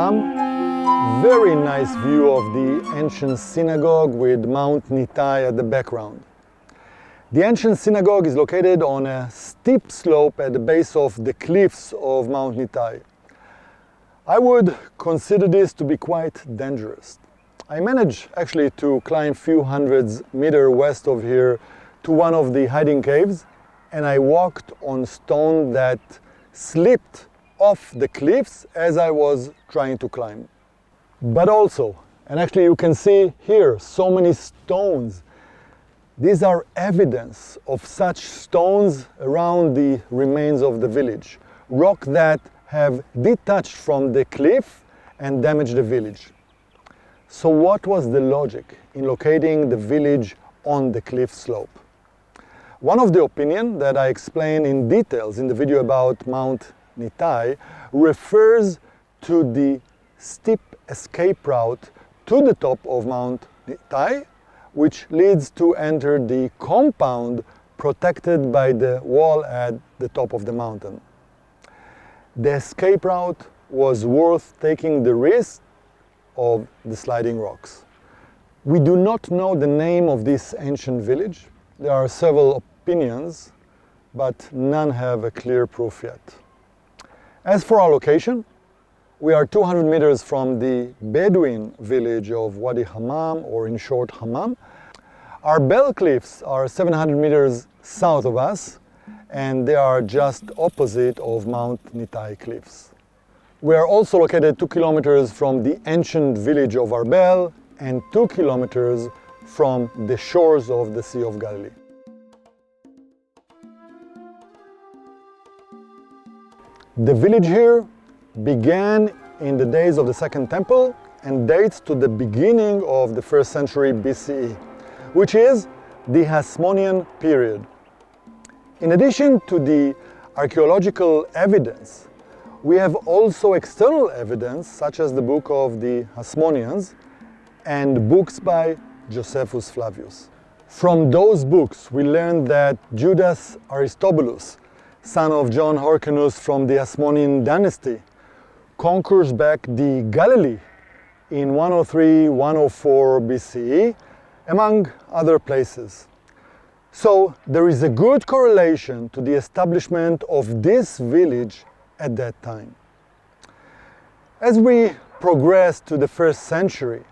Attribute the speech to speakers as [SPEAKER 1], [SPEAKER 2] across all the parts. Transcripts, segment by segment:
[SPEAKER 1] Hamam. Very nice view of the ancient synagogue with Mount Nitai at the background. The ancient synagogue is located on a steep slope at the base of the cliffs of Mount Nitai. I would consider this to be quite dangerous. I managed actually to climb a few hundreds meters west of here to one of the hiding caves, and I walked on stone that slipped off the cliffs as I was trying to climb. But also, and actually you can see here so many stones. These are evidence of such stones around the remains of the village. Rock that have detached from the cliff and damaged the village. So what was the logic in locating the village on the cliff slope? One of the opinions that I explain in details in the video about Mount Nitai refers to the steep escape route to the top of Mount Nitai, which leads to enter the compound protected by the wall at the top of the mountain. The escape route was worth taking the risk of the sliding rocks. We do not know the name of this ancient village. There are several opinions, but none have a clear proof yet. As for our location, we are 200 meters from the Bedouin village of Wadi Hamam, or in short, Hamam. Our Bell Cliffs are 700 meters south of us, and they are just opposite of Mount Nitai Cliffs. We are also located 2 kilometers from the ancient village of Arbel and 2 kilometers from the shores of the Sea of Galilee. The village here began in the days of the Second Temple and dates to the beginning of the 1st century BCE, which is the Hasmonean period. In addition to the archaeological evidence, we have also external evidence, such as the book of the Hasmoneans and books by Josephus Flavius. From those books, we learned that Judas Aristobulus, son of John Hyrcanus from the Hasmonean dynasty, conquers back the Galilee in 103-104 BCE, among other places. So there is a good correlation to the establishment of this village at that time. As we progress to the 1st century,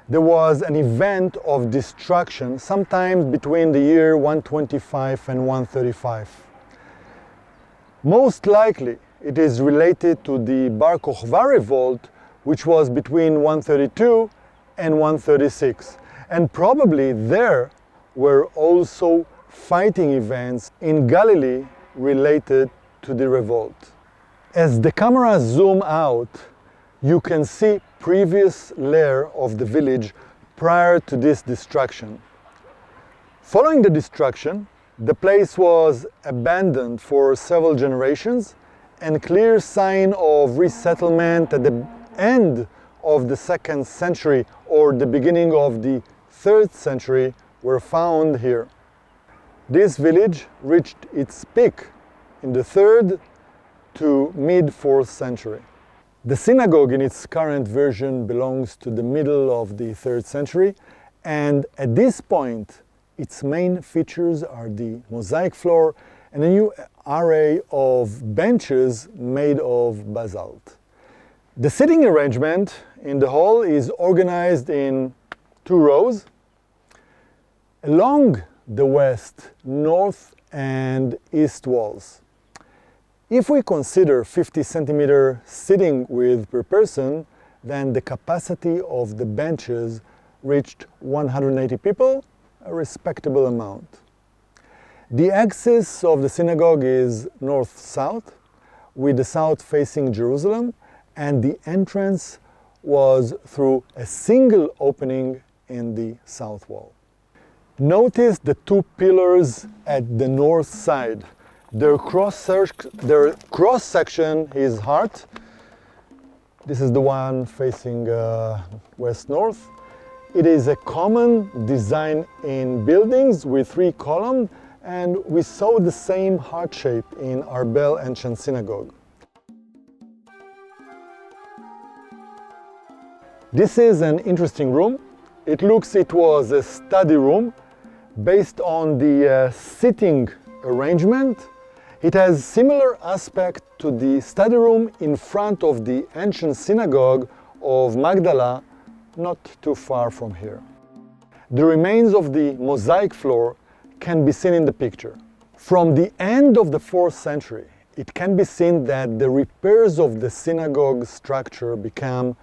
[SPEAKER 1] there was an event of destruction sometime between the year 125 and 135. Most likely, it is related to the Bar Kokhba revolt, which was between 132 and 136. And probably there were also fighting events in Galilee related to the revolt. As the camera zooms out, you can see previous layer of the village prior to this destruction. Following the destruction, the place was abandoned for several generations, and clear sign of resettlement at the end of the 2nd century or the beginning of the 3rd century were found here. This village reached its peak in the 3rd to mid-4th century. The synagogue in its current version belongs to the middle of the 3rd century, and at this point its main features are the mosaic floor and a new array of benches made of basalt. The seating arrangement in the hall is organized in 2 rows. Along the west, north and east walls. If we consider 50 centimeter seating width per person, then the capacity of the benches reached 180 people, a respectable amount. The axis of the synagogue is north-south, with the south facing Jerusalem, and the entrance was through a single opening in the south wall. Notice the 2 pillars at the north side. Their cross section is hard. This is the one facing west-north. It is a common design in buildings with 3 columns, and we saw the same heart shape in Arbel ancient synagogue. This is an interesting room. It was a study room based on the sitting arrangement. It has similar aspect to the study room in front of the ancient synagogue of Magdala, not too far from here. The remains of the mosaic floor can be seen in the picture. From the end of the 4th century, it can be seen that the repairs of the synagogue structure become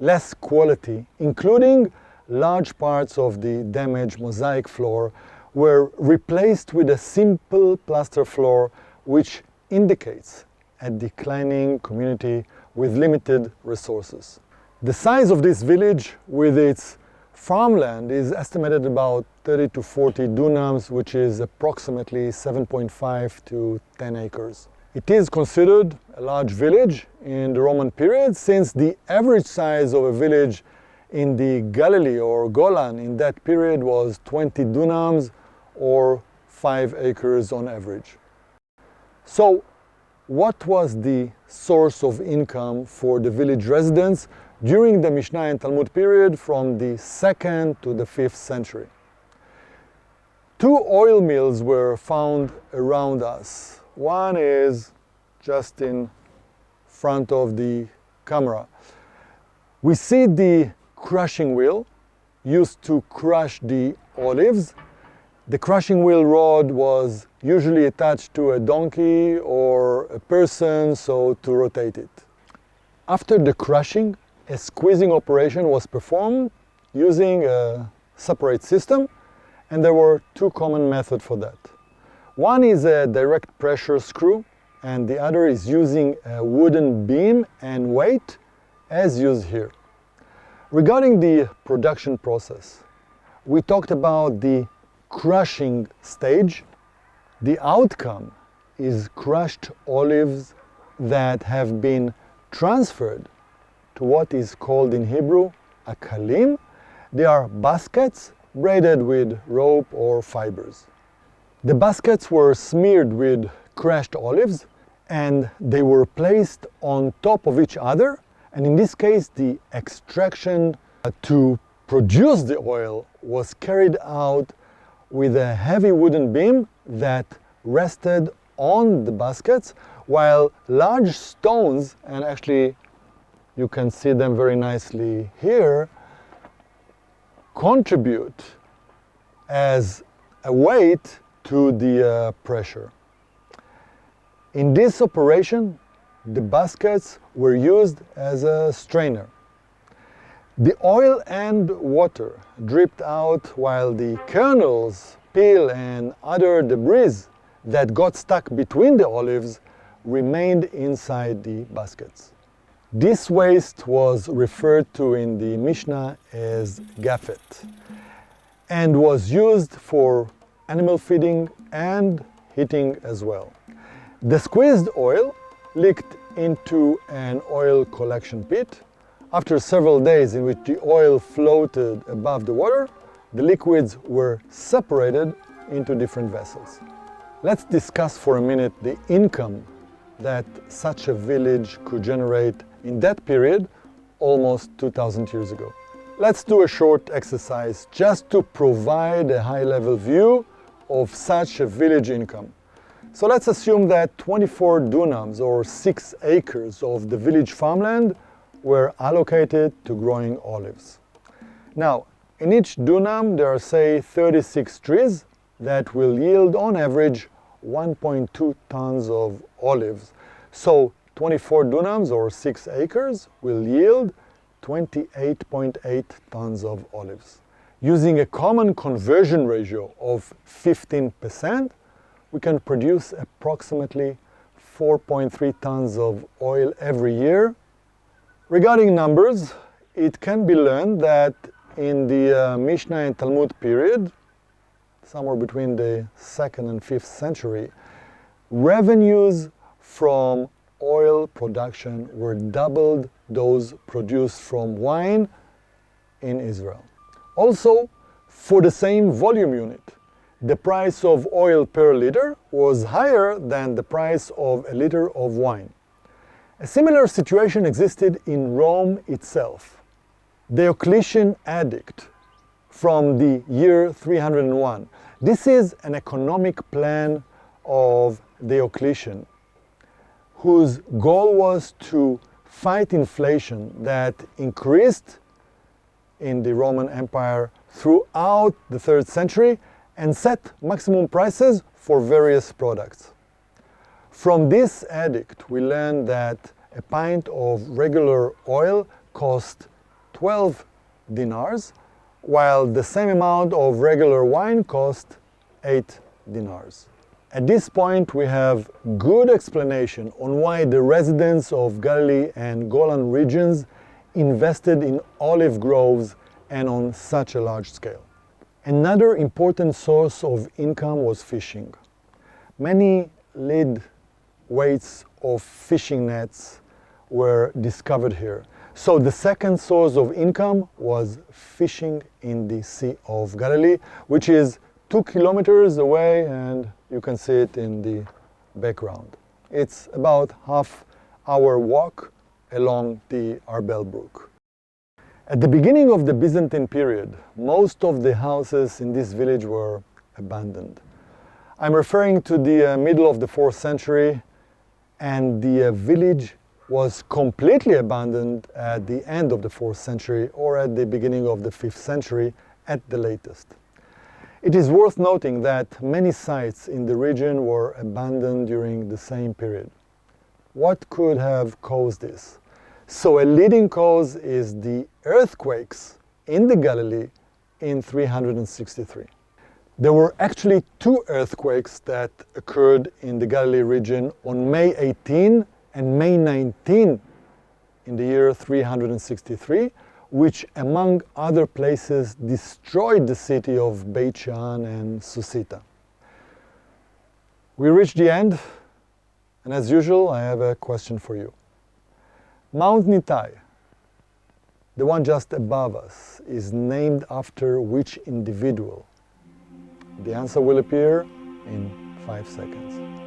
[SPEAKER 1] less quality, including large parts of the damaged mosaic floor were replaced with a simple plaster floor, which indicates a declining community with limited resources. The size of this village with its farmland is estimated about 30 to 40 dunams, which is approximately 7.5 to 10 acres. It is considered a large village in the Roman period, since the average size of a village in the Galilee or Golan in that period was 20 dunams or 5 acres on average. So, what was the source of income for the village residents during the Mishnah and Talmud period from the 2nd to the 5th century? 2 oil mills were found around us. One is just in front of the camera. We see the crushing wheel used to crush the olives. The crushing wheel rod was usually attached to a donkey or a person, so to rotate it. After the crushing, a squeezing operation was performed using a separate system, and there were 2 common methods for that. One is a direct pressure screw, and the other is using a wooden beam and weight, as used here. Regarding the production process, we talked about the crushing stage. The outcome is crushed olives that have been transferred to what is called in Hebrew a kalim. They are baskets braided with rope or fibers. The baskets were smeared with crushed olives and they were placed on top of each other, and in this case the extraction to produce the oil was carried out with a heavy wooden beam that rested on the baskets, while large stones, and actually you can see them very nicely here, contribute as a weight to the pressure. In this operation, the baskets were used as a strainer. The oil and water dripped out while the kernels, peel and other debris that got stuck between the olives remained inside the baskets. This waste was referred to in the Mishnah as gafet and was used for animal feeding and heating as well. The squeezed oil leaked into an oil collection pit. After several days in which the oil floated above the water, the liquids were separated into different vessels. Let's discuss for a minute the income that such a village could generate in that period, almost 2,000 years ago. Let's do a short exercise just to provide a high-level view of such a village income. So let's assume that 24 dunams or 6 acres of the village farmland were allocated to growing olives. Now, in each dunam there are, say, 36 trees that will yield on average 1.2 tons of olives. So 24 dunams or 6 acres will yield 28.8 tons of olives. Using a common conversion ratio of 15%, we can produce approximately 4.3 tons of oil every year. Regarding numbers, it can be learned that in the Mishnah and Talmud period, somewhere between the 2nd and 5th century, revenues from oil production were doubled those produced from wine in Israel. Also, for the same volume unit, the price of oil per liter was higher than the price of a liter of wine. A similar situation existed in Rome itself. Diocletian edict from the year 301. This is an economic plan of Diocletian, whose goal was to fight inflation that increased in the Roman Empire throughout the 3rd century and set maximum prices for various products. From this edict, we learn that a pint of regular oil cost 12 dinars, while the same amount of regular wine cost 8 dinars. At this point, we have good explanation on why the residents of Galilee and Golan regions invested in olive groves and on such a large scale. Another important source of income was fishing. Many lead weights of fishing nets were discovered here. So the second source of income was fishing in the Sea of Galilee, which is 2 kilometers away, and you can see it in the background. It's about half-hour walk along the Arbel Brook. At the beginning of the Byzantine period, most of the houses in this village were abandoned. I'm referring to the middle of the 4th century, and the village was completely abandoned at the end of the 4th century or at the beginning of the 5th century at the latest. It is worth noting that many sites in the region were abandoned during the same period. What could have caused this? So a leading cause is the earthquakes in the Galilee in 363. There were actually 2 earthquakes that occurred in the Galilee region on May 18 and May 19 in the year 363, which among other places destroyed the city of Beit Shean and Susita. We reached the end, and as usual, I have a question for you. Mount Nitai, the one just above us, is named after which individual? The answer will appear in 5 seconds.